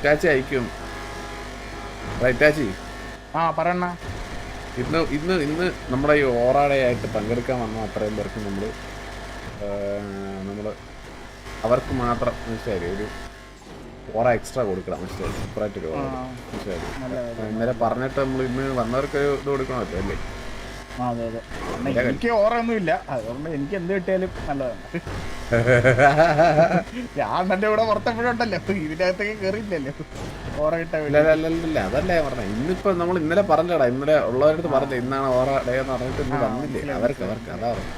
Itachi അയക്കും. Itachi പറയണ. ഇന്ന് ഇന്ന് ഇന്ന് നമ്മുടെ ഈ ഓറാടയായിട്ട് പങ്കെടുക്കാൻ വന്ന അത്രയും പേർക്ക് നമ്മൾ അവർക്ക് മാത്രം മനസ്സിലായി ഒരു ഓറ എക്സ്ട്രാ കൊടുക്കണം. മനസ്സിലായി? സൂപ്പറായിട്ട് ഒരു ഓറ മനസ്സിലായി? ഇന്നലെ പറഞ്ഞിട്ട് നമ്മൾ ഇന്ന് വന്നവർക്ക് ഇത് കൊടുക്കണമല്ലോ അല്ലേ? അതെ അതെ. എനിക്ക് ഓറൊന്നുമില്ല, അതുകൊണ്ട് എനിക്ക് എന്ത് കിട്ടിയാലും നല്ലതാണ്. ഞാൻ എന്റെ കൂടെ പുറത്തെപ്പോഴും ഉണ്ടല്ലോ, ഇതിനകത്തേക്ക് കേറിയില്ലല്ലോ ഓറ കിട്ടാൻ. അല്ല അതല്ലേ പറഞ്ഞ. ഇന്നിപ്പോ നമ്മൾ ഇന്നലെ പറഞ്ഞടാ, ഇന്നലെ ഉള്ളവരടുത്ത് പറഞ്ഞില്ല ഇന്നാണ് ഓറ ഡേ എന്ന് പറഞ്ഞിട്ട് ഇന്ന് വന്നില്ലേ അവർക്ക് അതാ പറഞ്ഞു.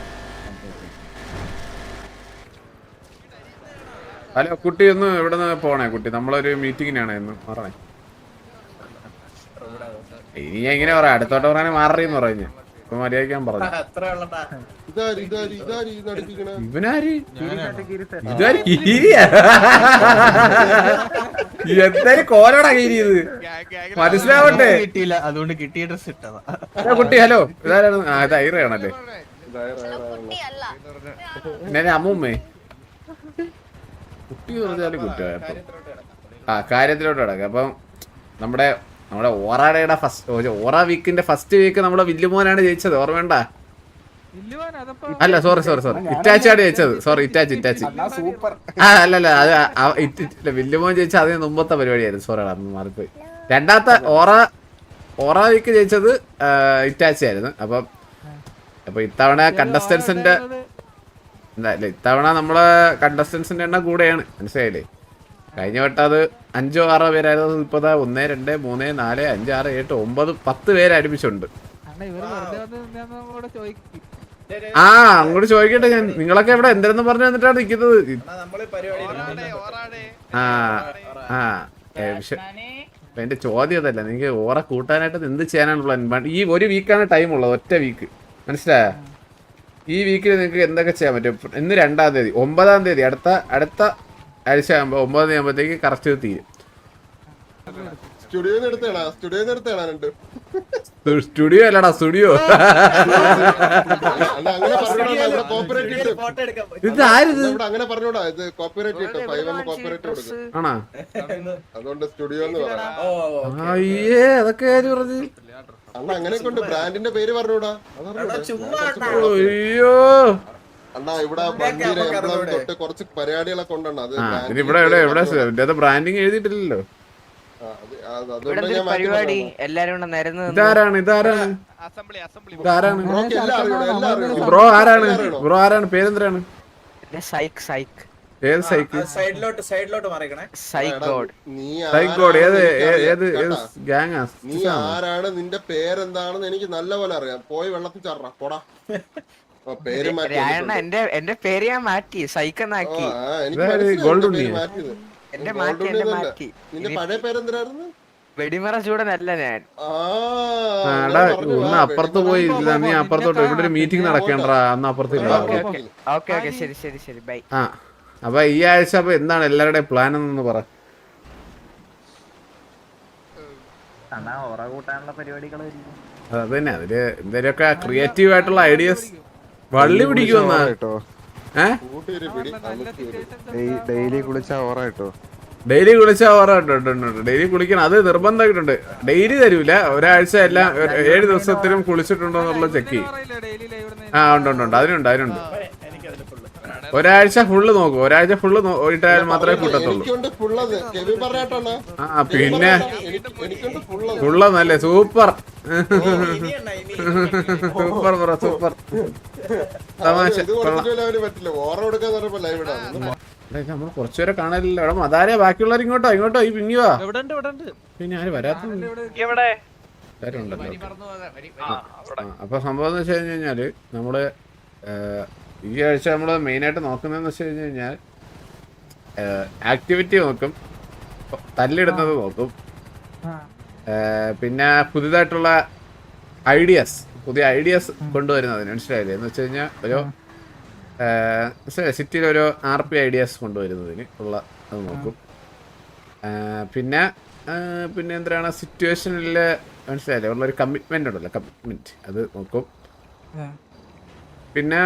ഹലോ കുട്ടി, ഒന്ന് ഇവിടെ നിന്ന് പോണേ കുട്ടി, നമ്മളൊരു മീറ്റിങ്ങിനാണ് എന്ന് പറഞ്ഞേ. ഇനി ഞാൻ ഇങ്ങനെ പറയാം, അടുത്തോട്ട് പറയാൻ മാറിയെന്ന് പറഞ്ഞു. ഇപ്പൊ മര്യാദക്കാൻ പറഞ്ഞു. ഇവനാര് ഇതാര് കിരിയാ? എന്തായാലും കോലോടാ കിരിയത് മനസ്സിലാവട്ടെ. അതുകൊണ്ട് കിട്ടിയ ഡ്രസ് ഇട്ടതാ കുട്ടി. ഹലോ, ഇതാരാണ്? ഇത് ഐറയാണല്ലേ? എന്നെ അമ്മൂമ്മേ കുട്ടി പറഞ്ഞാലും കുറ്റമായപ്പോ കാര്യത്തിലോട്ട് കിടക്കാം. അപ്പം നമ്മുടെ ഓറാടയുടെ ഓറ വീക്കിന്റെ ഫസ്റ്റ് വീക്ക് നമ്മുടെ വില്ലുമോനാണ് ജയിച്ചത്, ഓർമ്മ? അല്ല സോറി ഇറ്റാച്ചിയാണ് ജയിച്ചത്. Sorry Itachi. അല്ലല്ല അത് വില്ലുമോൻ ജയിച്ച അതിന് മുമ്പത്തെ പരിപാടിയായിരുന്നു. സോറി അന്ന് മാറിപ്പോയി. രണ്ടാമത്തെ ഓറ വീക്ക് ജയിച്ചത് ഇറ്റാച്ചി ആയിരുന്നു. അപ്പൊ ഇത്തവണ കണ്ടസ്റ്റൻസിന്റെ ഇത്തവണ നമ്മളെ കണ്ടസ്റ്റൻസിന്റെ എണ്ണം കൂടെയാണ്, മനസ്സിലായില്ലേ? കഴിഞ്ഞ വട്ടം അത് 5 or 6 പേരായിരുന്നു. ഇപ്പൊ 1 2 3 4 5 6 7 9 10 പേര് അടുപ്പിച്ചുണ്ട്. അങ്ങോട്ട് ചോദിക്കട്ടെ ഞാൻ. നിങ്ങളൊക്കെ ഇവിടെ എന്തെന്ന് പറഞ്ഞു വന്നിട്ടാണ് നിൽക്കുന്നത്? എന്റെ ചോദ്യം അതല്ല, നിങ്ങൾക്ക് ഓറ കൂട്ടാനായിട്ട് എന്ത് ചെയ്യാനാണ് പ്ലാൻ? ഈ ഒരു വീക്കാണ് ടൈം ഉള്ളത്, ഒറ്റ വീക്ക്, മനസ്സിലായോ? ഈ വീക്കിൽ നിങ്ങൾക്ക് എന്തൊക്കെ ചെയ്യാൻ പറ്റും? ഇന്ന് 2-ാം തീയതി, 9-ാം തീയതി അടുത്ത ആഴ്ച ആകുമ്പോൾ 9 ആകുമ്പോഴത്തേക്ക് കറക്റ്റ് തീരും. സ്റ്റുഡിയോ അല്ലടാ, സ്റ്റുഡിയോ. ഇതാരിത്? ആണോ? അയ്യേ, അതൊക്കെ ആര് പറഞ്ഞു? ബ്രാൻഡിന്റെ പേര് പറഞ്ഞൂടാ. അയ്യോ, കുറച്ച് പരിപാടികളൊക്കെ ഉണ്ടെണ്ണ. ഇവിടെ ബ്രാൻഡിങ് എഴുതിയിട്ടില്ലല്ലോ. ഇതാരാണ് ബ്രോ? ആരാണ്? പേരെന്താണ്? ഏത് സൈക്കിൾ? ഏത് ഗാങ്ങാ? നീ ആരാണ്? നിന്റെ പേരെന്താണെന്ന് എനിക്ക് നല്ലപോലെ അറിയാം. പോയി വെള്ളത്തിൽ ചാടാ പോടാ. പേര് എന്റെ പേര് ഞാൻ മാറ്റി, സൈക്കിളാക്കി. നിന്റെ പഴയ പേരെന്തായിരുന്നു? വെടിമറ ചൂടനല്ല ഞാൻ. ഒന്ന് അപ്പുറത്ത് പോയി, നീ അപ്പുറത്തോട്ട്. ഇവിടെ ഒരു മീറ്റിംഗ് നടക്കേണ്ടാ, അന്ന് അപ്പുറത്ത്. ശരി ബൈ. അപ്പൊ ഈ ആഴ്ച അപ്പൊ എന്താണ് എല്ലാവരുടെയും പ്ലാൻ എന്നൊന്ന് പറ. അത് തന്നെ, അതില് എന്തേലുമൊക്കെ ക്രിയേറ്റീവ് ആയിട്ടുള്ള ഐഡിയസ് വള്ളി പിടിക്കുമെന്നാ. ഡെയിലി കുളിച്ചാ ഓറ കേട്ടോ. ഡെയിലി കുളിക്കണം, അത് നിർബന്ധമായിട്ടുണ്ട്. ഡെയിലി തരൂല, ഒരാഴ്ച എല്ലാം 7 ദിവസത്തിലും കുളിച്ചിട്ടുണ്ടോ എന്നുള്ള ചെക്ക് ചെയ്യും. ഉണ്ട്, അതിനുണ്ട്. ഒരാഴ്ച ഫുള്ള് നോക്കും, ഒരാഴ്ച ഫുള്ള് ഇട്ടാൽ മാത്രമേ കൂട്ടത്തുള്ളൂ. പിന്നെ ഫുള്ളെന്നല്ലേ? സൂപ്പർ തമാശ. നമ്മൾ കുറച്ചുപേരെ കാണലില്ല. ഇവിടെ മതാരെ ബാക്കിയുള്ളവർ ഇങ്ങോട്ടോ ഈ പിന്നിവാ. പിന്നെ ആര് വരാത്ത ഉണ്ടല്ലോ. അപ്പൊ സംഭവം എന്ന് വെച്ച് കഴിഞ്ഞാല് നമ്മള് ഈ ആഴ്ച നമ്മൾ മെയിനായിട്ട് നോക്കുന്നതെന്ന് വെച്ച് കഴിഞ്ഞാൽ ആക്ടിവിറ്റി നോക്കും, തല്ലിടുന്നത് നോക്കും, പിന്നെ പുതിയതായിട്ടുള്ള പുതിയ ഐഡിയാസ് കൊണ്ടുവരുന്നതിന്, മനസ്സിലായില്ലേ? എന്ന് വെച്ച് കഴിഞ്ഞാൽ ഒരു സിറ്റിയിൽ ഒരു RP ഐഡിയാസ് കൊണ്ടുവരുന്നതിന് ഉള്ള അത് നോക്കും. പിന്നെ എന്തിനാണ് സിറ്റുവേഷനിൽ, മനസ്സിലായില്ലേ, ഉള്ളൊരു കമ്മിറ്റ്മെൻ്റ് ഉണ്ടല്ലോ, കമ്മിറ്റ്മെൻറ്റ്, അത് നോക്കും. പിന്നെ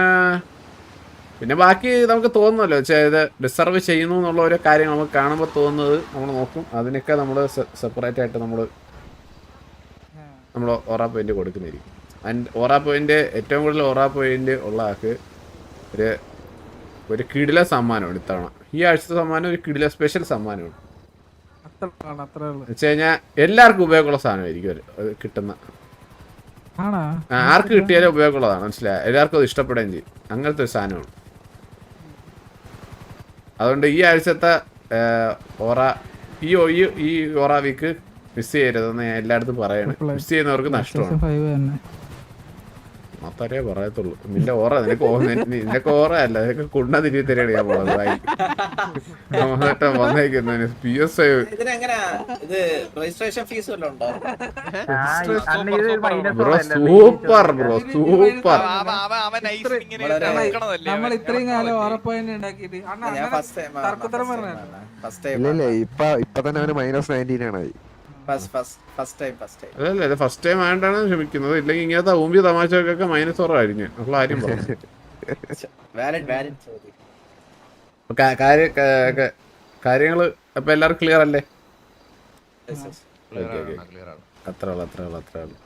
പിന്നെ ബാക്കി നമുക്ക് തോന്നുമല്ലോ വെച്ചാൽ ഇത് ഡിസർവ് ചെയ്യുന്നു എന്നുള്ള ഓരോ കാര്യങ്ങൾ നമുക്ക് കാണുമ്പോൾ തോന്നുന്നത് നമ്മൾ നോക്കും. അതിനൊക്കെ നമ്മൾ സെപ്പറേറ്റ് ആയിട്ട് നമ്മൾ ഓറ പോയിന്റ് കൊടുക്കുന്നതായിരിക്കും. ആൻഡ് ഓറ പോയിന്റ് ഏറ്റവും കൂടുതൽ ഓറ പോയിന്റ് ഉള്ള ആൾക്ക് ഒരു കിടില സമ്മാനമാണ് ഇത്തവണ. ഈ ആഴ്ചത്തെ സമ്മാനം ഒരു കിടില സ്പെഷ്യൽ സമ്മാനമാണ്. വെച്ച് കഴിഞ്ഞാൽ എല്ലാവർക്കും ഉപയോഗമുള്ള സാധനമായിരിക്കും അത് കിട്ടുന്ന. ആർക്ക് കിട്ടിയാലും ഉപയോഗമുള്ളതാണ്, മനസ്സിലായ? എല്ലാവർക്കും അത് ഇഷ്ടപ്പെടുകയും ചെയ്യും. അങ്ങനത്തെ ഒരു സാധനമാണ്. അതുകൊണ്ട് ഈ ആഴ്ചത്തെ ഓറ ഈ ഓറ വീക്ക് മിസ് ചെയ്യരുതെന്ന് ഞാൻ എല്ലായിടത്തും പറയണം. മിസ് ചെയ്യുന്നവർക്ക് നഷ്ടമാണ്. മാത്രമേ പറയത്തുള്ളൂ. നിന്റെ ഓറ നിനക്ക് ഓറ അല്ല, നിനക്ക് കുണ്ണ തിരികെ തന്നെയാണ് ഞാൻ പോണത്. വന്നേക്കുന്നതിന് PS5 bro super bro super. നമ്മൾ ഇത്രയും കാലം ഉറപ്പായിട്ട് ഉണ്ടാക്കിയിട്ട് ഇല്ല ഇപ്പൊ തന്നെ അവന് -19 ആണ്. അതല്ല, ഇത് ഫസ്റ്റ് ടൈം ആയിട്ടാണ് ക്ഷമിക്കുന്നത്. ഇല്ലെങ്കിൽ ഇങ്ങനത്തെ ഊമ്പിയ തമാശകൾക്കൊക്കെ -4 ആയിരിക്കും. ഉള്ള കാര്യം പറഞ്ഞു. കാര്യങ്ങള് അപ്പൊ എല്ലാവർക്കും ക്ലിയർ അല്ലേ? അത്ര ഉള്ളു.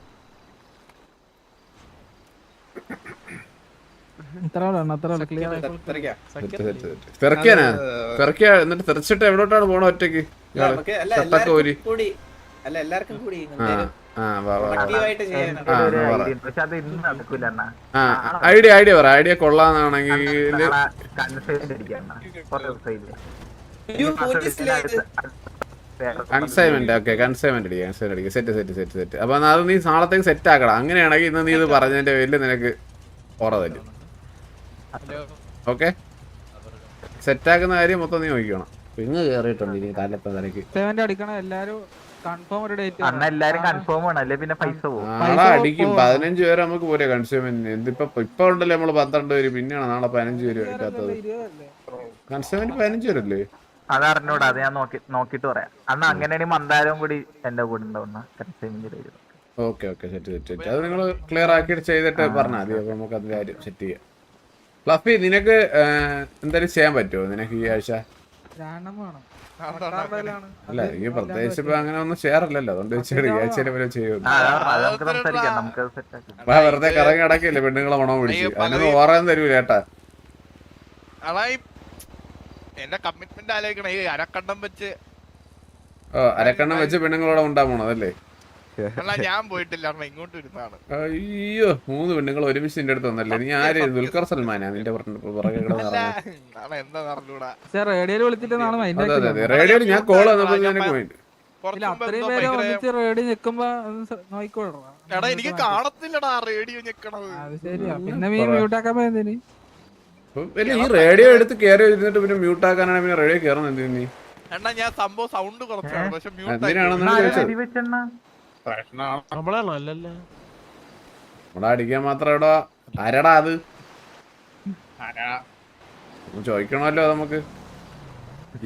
തെറക്കിയാ എന്നിട്ട് തെറിച്ചിട്ട് എവിടോട്ടാണ് പോണ ഒറ്റക്ക്? ഐഡിയ പറ. ഐഡിയ കൊള്ളാന്നാണെങ്കിൽ കൺസൈൻമെന്റ്. ഓക്കെ, കൺസൈൻമെന്റ് അടിക്കുക. സെറ്റ്. അപ്പൊ അത് നീ നാളത്തേക്ക് സെറ്റ് ആക്കണം. അങ്ങനെയാണെങ്കിൽ ഇന്ന് നീ ഇത് പറഞ്ഞതിന്റെ പേരിൽ നിനക്ക് ഓറ തരും. ഓക്കെ, സെറ്റാക്കുന്ന കാര്യം മൊത്തം നീ നോക്കിക്കണം. ഇങ്ങ് കേറിയിട്ടുണ്ട് ഇനി തലക്ക് അടിക്കും. 15 പേര് നമുക്ക് പോരെ കൺസ്യൂമെന്റ്. ഇപ്പൊ ഉണ്ടല്ലോ നമ്മള് 12 പേര്, പിന്നെയാണ് നാളെ 15 പേര് എടുക്കാത്തത്. കൺസ്യൂമെന്റ് 15 പേരല്ലേ? അതറിഞ്ഞൂടാ, അത് ഞാൻ നോക്കിട്ട് പറയാം. അന്ന് അങ്ങനെയാണെങ്കിൽ മന്ദാരവും കൂടി എന്റെ കൂടെ ഉണ്ടാവുന്ന. Okay, set. അത് നിങ്ങൾ ക്ലിയർ ആക്കിയിട്ട് ചെയ്തിട്ട് പറഞ്ഞാൽ മതി. അപ്പൊ നമുക്ക് അതിന്റെ കാര്യം സെറ്റ് ചെയ്യാം. ഫ്ലഫി, നിനക്ക് എന്തായാലും ചെയ്യാൻ പറ്റുമോ നിനക്ക് ഈ ആഴ്ച? അല്ല, ഈ പ്രത്യേകിച്ച് ഇപ്പൊ അങ്ങനെ ഒന്നും ചെയ്യാറില്ലല്ലോ. അതുകൊണ്ട് വെച്ചിട്ട് ഈ ആഴ്ചയിലെ പോലെ ചെയ്യും. വെറുതെ കറങ്ങി അടക്കില്ലേ പെണ്ണുങ്ങളെ മണം പിടിച്ച്. അതിനൊന്നും ഓറാൻ തരൂല കേട്ടാ. എന്റെ കമ്മിറ്റ്മെന്റ് ആലോചിക്കണം. ഈ അരക്കണ്ണം വെച്ച് പെണ്ണുങ്ങളോടെ ഉണ്ടാവണം അതല്ലേ? ഞാൻ പോയിട്ടില്ല, ഇങ്ങോട്ട് വരുന്നതാണ്. അയ്യോ, 3 പെണ്ണുങ്ങൾ ഒരുമിച്ച് നിന്റെ അടുത്ത് വന്നല്ലേ? നീ ആര്? ദുൽഖർ സൽമാനാ നിന്റെ പുറകെ? റേഡിയോയിൽ ഞാൻ കോൾ വന്നപ്പോ എനിക്ക് കാണത്തില്ലടാ റേഡിയോ ഞെക്കണത്. ഈ റേഡിയോ എടുത്ത് കയറി ഇരുന്നിട്ട് പിന്നെ മ്യൂട്ട് ആക്കാനാണ് പിന്നെ റേഡിയോ കയറുന്നത് എന്തിനു നീ? എണ്ണ ഞാൻ സംഭവം സൗണ്ട് കുറച്ചാണ്, പക്ഷെ ഇവിടെ അടിക്കാൻ മാത്രം ഇവിടെ ആരടാ അത് ചോദിക്കണമല്ലോ നമുക്ക്.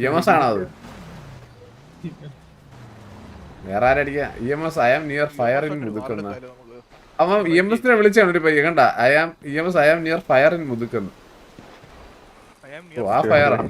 EMS ആണോ അത്? വേറെ ആരടിക്കാ? EMS I am near fire in മുതുക്കുന്ന. അവൻ EMSനെ വിളിച്ചാണ് ഒരു പയ്യ കണ്ട. EMS I am near fire in മുതുക്കുന്ന. ആ ഫയർ ആണ്.